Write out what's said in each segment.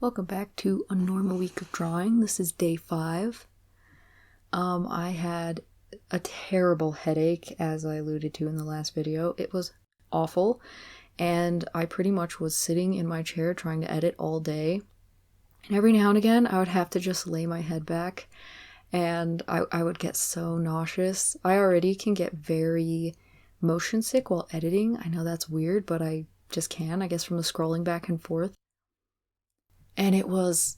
Welcome back to a normal week of drawing. This is day 5. I had a terrible headache, as I alluded to in the last video. It was awful, and I pretty much was sitting in my chair trying to edit all day. And every now and again, I would have to just lay my head back, and I would get so nauseous. I already can get very motion sick while editing. I know that's weird, but I just can, I guess, from the scrolling back and forth. And it was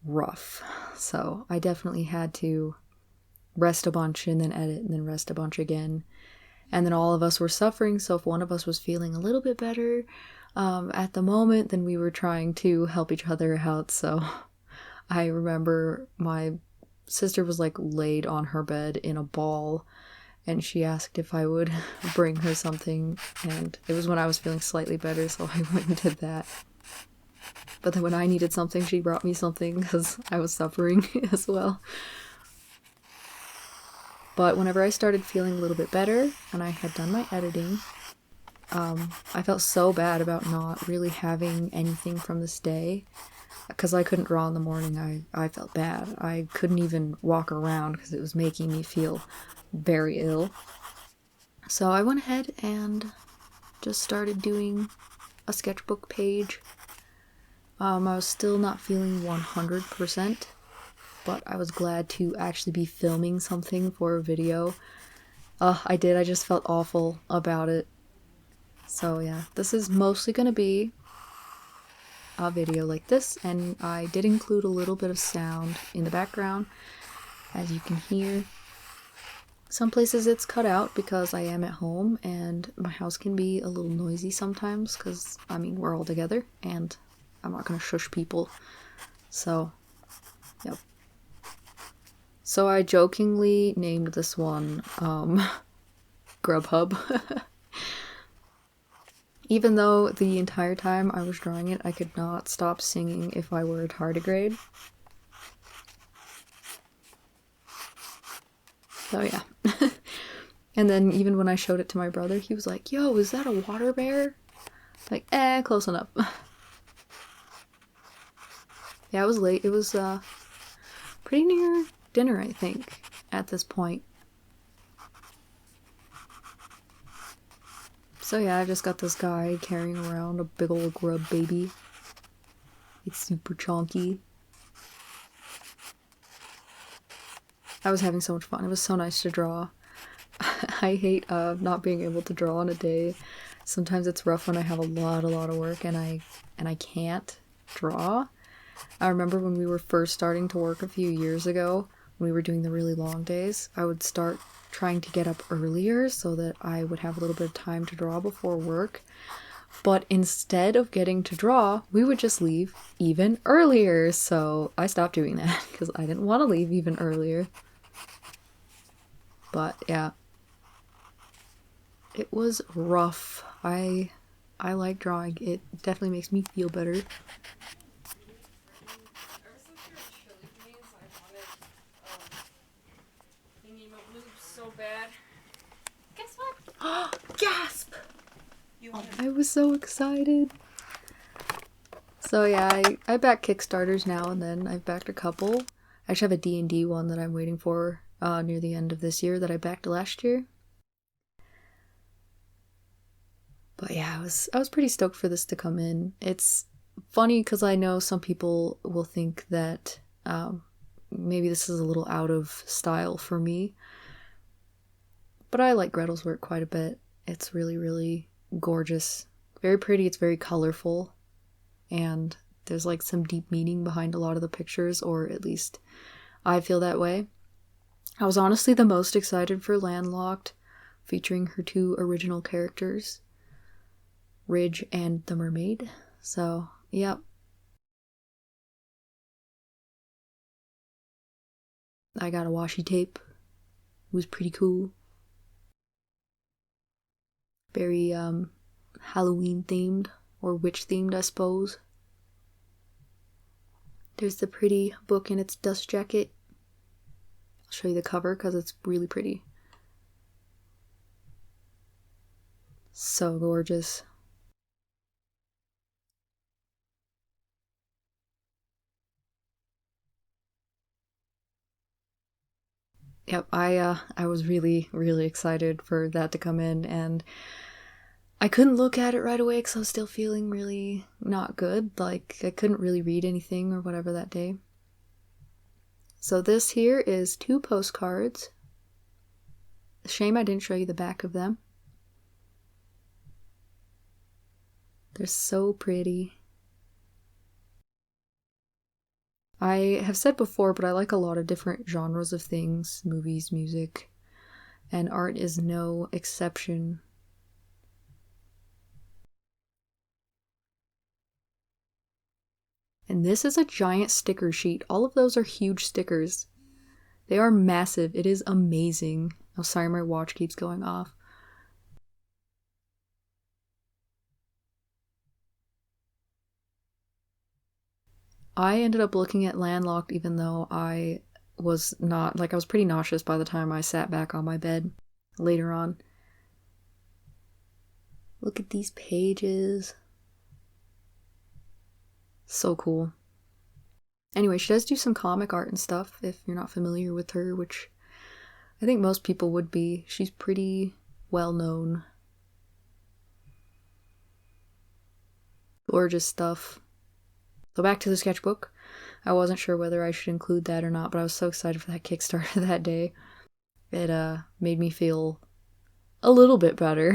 rough. So I definitely had to rest a bunch and then edit and then rest a bunch again. And then all of us were suffering, so if one of us was feeling a little bit better at the moment, then we were trying to help each other out. So I remember my sister was like laid on her bed in a ball, and she asked if I would bring her something, and it was when I was feeling slightly better, so I went and did that. But then when I needed something, she brought me something because I was suffering as well. But whenever I started feeling a little bit better and I had done my editing, I felt so bad about not really having anything from this day. Because I couldn't draw in the morning, I felt bad. I couldn't even walk around because it was making me feel very ill. So I went ahead and just started doing a sketchbook page. I was still not feeling 100%, but I was glad to actually be filming something for a video. I just felt awful about it. So yeah, this is mostly gonna be a video like this, and I did include a little bit of sound in the background, as you can hear. Some places it's cut out because I am at home, and my house can be a little noisy sometimes because, I mean, we're all together, and I'm not gonna shush people. So, yep. So I jokingly named this one, Grubhub. Even though the entire time I was drawing it, I could not stop singing If I Were a Tardigrade. So yeah. And then even when I showed it to my brother, he was like, "Yo, is that a water bear?" Like, close enough. Yeah, it was late. It was pretty near dinner, I think, at this point. So yeah, I just got this guy carrying around a big old grub baby. It's super chonky. I was having so much fun. It was so nice to draw. I hate not being able to draw in a day. Sometimes it's rough when I have a lot of work and I can't draw. I remember when we were first starting to work a few years ago, when we were doing the really long days, I would start trying to get up earlier so that I would have a little bit of time to draw before work. But instead of getting to draw, we would just leave even earlier. So I stopped doing that because I didn't want to leave even earlier. But yeah, it was rough. I like drawing. It definitely makes me feel better. So bad. Guess what? Gasp! I was so excited. So yeah, I back Kickstarters now and then. I've backed a couple. I actually have a D&D one that I'm waiting for near the end of this year that I backed last year. But yeah, I was pretty stoked for this to come in. It's funny because I know some people will think that maybe this is a little out of style for me. But I like Gretel's work quite a bit. It's really, really gorgeous. Very pretty, it's very colorful. And there's like some deep meaning behind a lot of the pictures, or at least I feel that way. I was honestly the most excited for Landlocked, featuring her 2 original characters, Ridge and the Mermaid. So, yep. I got a washi tape. It was pretty cool. Very Halloween themed, or witch themed, I suppose. There's the pretty book in its dust jacket. I'll show you the cover because it's really pretty. So gorgeous. Yep, I was really, really excited for that to come in, and I couldn't look at it right away because I was still feeling really not good. Like, I couldn't really read anything or whatever that day. So this here is 2 postcards. Shame I didn't show you the back of them. They're so pretty. I have said before, but I like a lot of different genres of things, movies, music, and art is no exception. And this is a giant sticker sheet. All of those are huge stickers. They are massive. It is amazing. Oh, sorry, my watch keeps going off. I ended up looking at Landlocked even though I was not, like, I was pretty nauseous by the time I sat back on my bed later on. Look at these pages. So cool. Anyway, she does do some comic art and stuff if you're not familiar with her, which I think most people would be. She's pretty well known. Gorgeous stuff. So back to the sketchbook. I wasn't sure whether I should include that or not, but I was so excited for that Kickstarter that day. It made me feel a little bit better.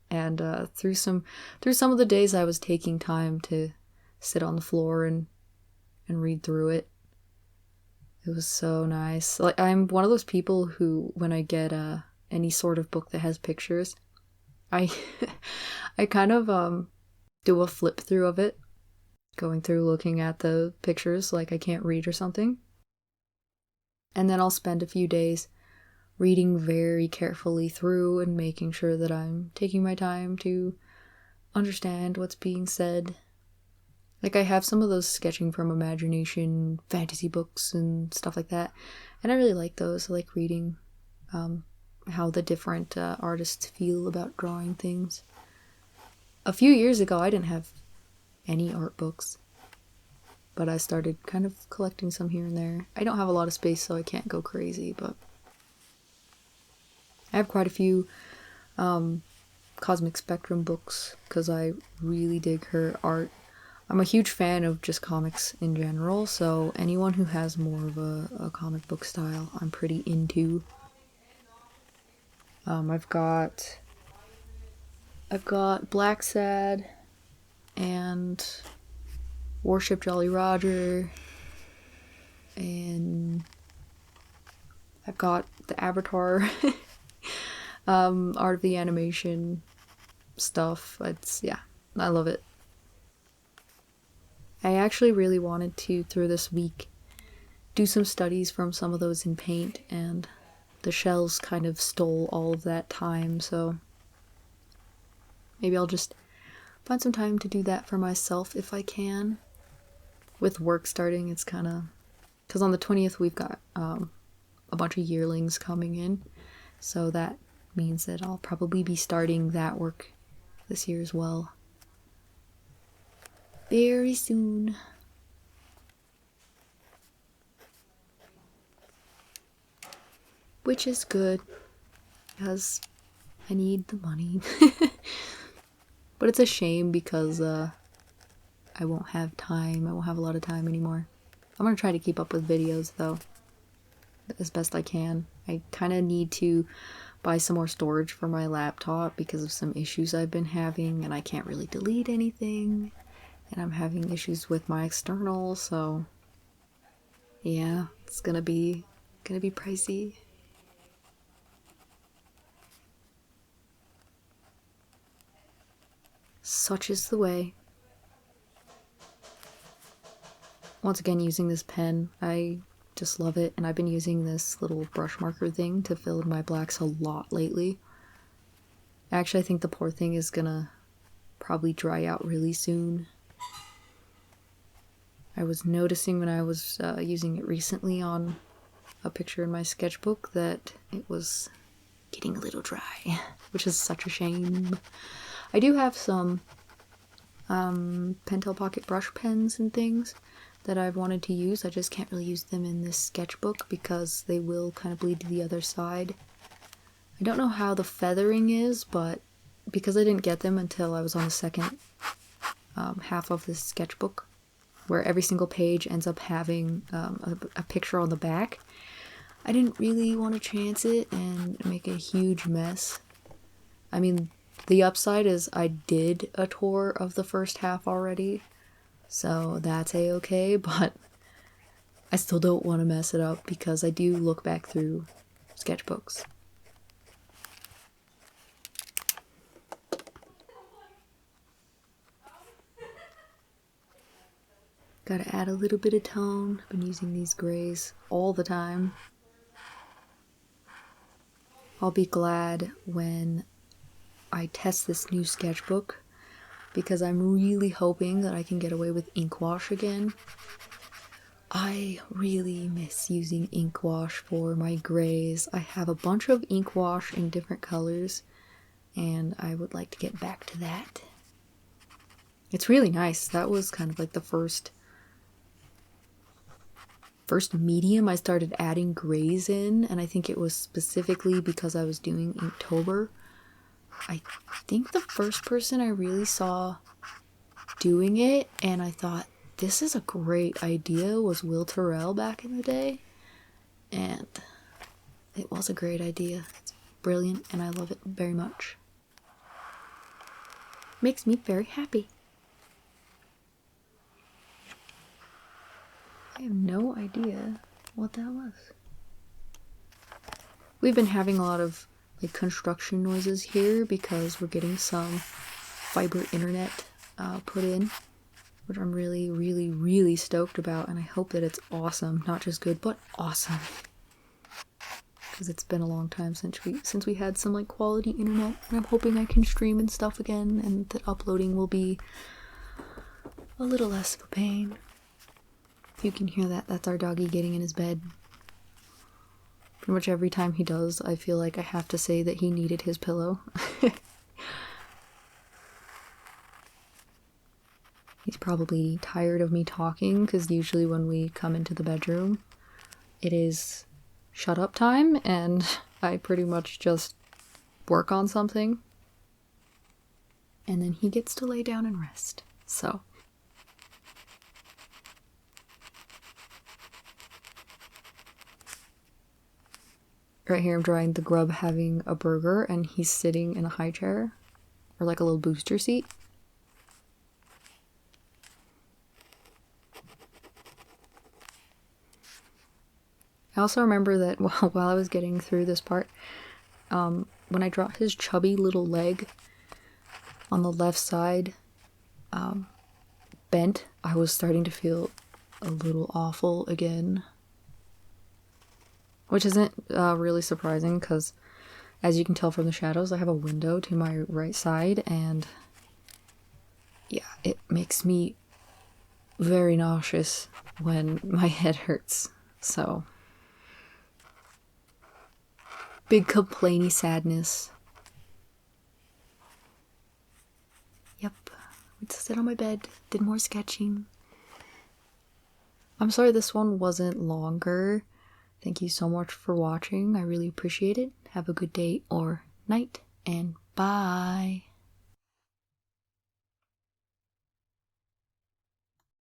And through some of the days I was taking time to sit on the floor and read through it. It was so nice. Like, I'm one of those people who, when I get any sort of book that has pictures, I I kind of do a flip through of it, going through looking at the pictures like I can't read or something. And then I'll spend a few days reading very carefully through and making sure that I'm taking my time to understand what's being said. Like, I have some of those sketching from imagination fantasy books and stuff like that, and I really like those. I like reading how the different artists feel about drawing things. A few years ago, I didn't have any art books, but I started kind of collecting some here and there. I don't have a lot of space, so I can't go crazy, but I have quite a few Cosmic Spectrum books because I really dig her art. I'm a huge fan of just comics in general, so anyone who has more of a comic book style, I'm pretty into. I've got Black Sad and Warship Jolly Roger, and I've got the Avatar art of the animation stuff. Yeah, I love it. I actually really wanted to, through this week, do some studies from some of those in paint, and the shells kind of stole all of that time, so maybe I'll just find some time to do that for myself if I can. With work starting, it's kind of... because on the 20th we've got a bunch of yearlings coming in, so that means that I'll probably be starting that work this year as well. Very soon. Which is good, because I need the money. But it's a shame because I won't have time. I won't have a lot of time anymore. I'm gonna try to keep up with videos though, as best I can. I kind of need to buy some more storage for my laptop because of some issues I've been having, and I can't really delete anything. And I'm having issues with my external, so yeah, it's gonna be pricey. Such is the way. Once again, using this pen, I just love it, and I've been using this little brush marker thing to fill in my blacks a lot lately. Actually, I think the poor thing is gonna probably dry out really soon. I was noticing when I was using it recently on a picture in my sketchbook that it was getting a little dry, which is such a shame. I do have some Pentel Pocket brush pens and things that I've wanted to use. I just can't really use them in this sketchbook because they will kind of bleed to the other side. I don't know how the feathering is, but because I didn't get them until I was on the second half of this sketchbook, where every single page ends up having a picture on the back, I didn't really want to chance it and make a huge mess. I mean, the upside is I did a tour of the first half already, so that's a-okay, but I still don't want to mess it up because I do look back through sketchbooks. Gotta add a little bit of tone. I've been using these grays all the time. I'll be glad when I test this new sketchbook because I'm really hoping that I can get away with ink wash again. I really miss using ink wash for my grays. I have a bunch of ink wash in different colors and I would like to get back to that. It's really nice. That was kind of like the first medium I started adding grays in, and I think it was specifically because I was doing Inktober. I think the first person I really saw doing it and I thought this is a great idea was Will Terrell back in the day, and it was a great idea. It's brilliant and I love it very much. Makes me very happy. I have no idea what that was. We've been having a lot of like construction noises here because we're getting some fiber internet put in, which I'm really, really, really stoked about, and I hope that it's awesome. Not just good, but awesome. Because it's been a long time since we had some like quality internet, and I'm hoping I can stream and stuff again, and that uploading will be a little less of a pain. If you can hear that, that's our doggy getting in his bed. Pretty much every time he does, I feel like I have to say that he needed his pillow. He's probably tired of me talking, because usually when we come into the bedroom, it is shut up time, and I pretty much just work on something. And then he gets to lay down and rest. So right here I'm drawing the grub having a burger and he's sitting in a high chair, or like a little booster seat. I also remember that while I was getting through this part, when I draw his chubby little leg on the left side bent, I was starting to feel a little awful again. Which isn't really surprising because, as you can tell from the shadows, I have a window to my right side, and yeah, it makes me very nauseous when my head hurts. So, big complainy sadness. Yep, I just sit on my bed, did more sketching. I'm sorry this one wasn't longer. Thank you so much for watching. I really appreciate it. Have a good day or night, and bye.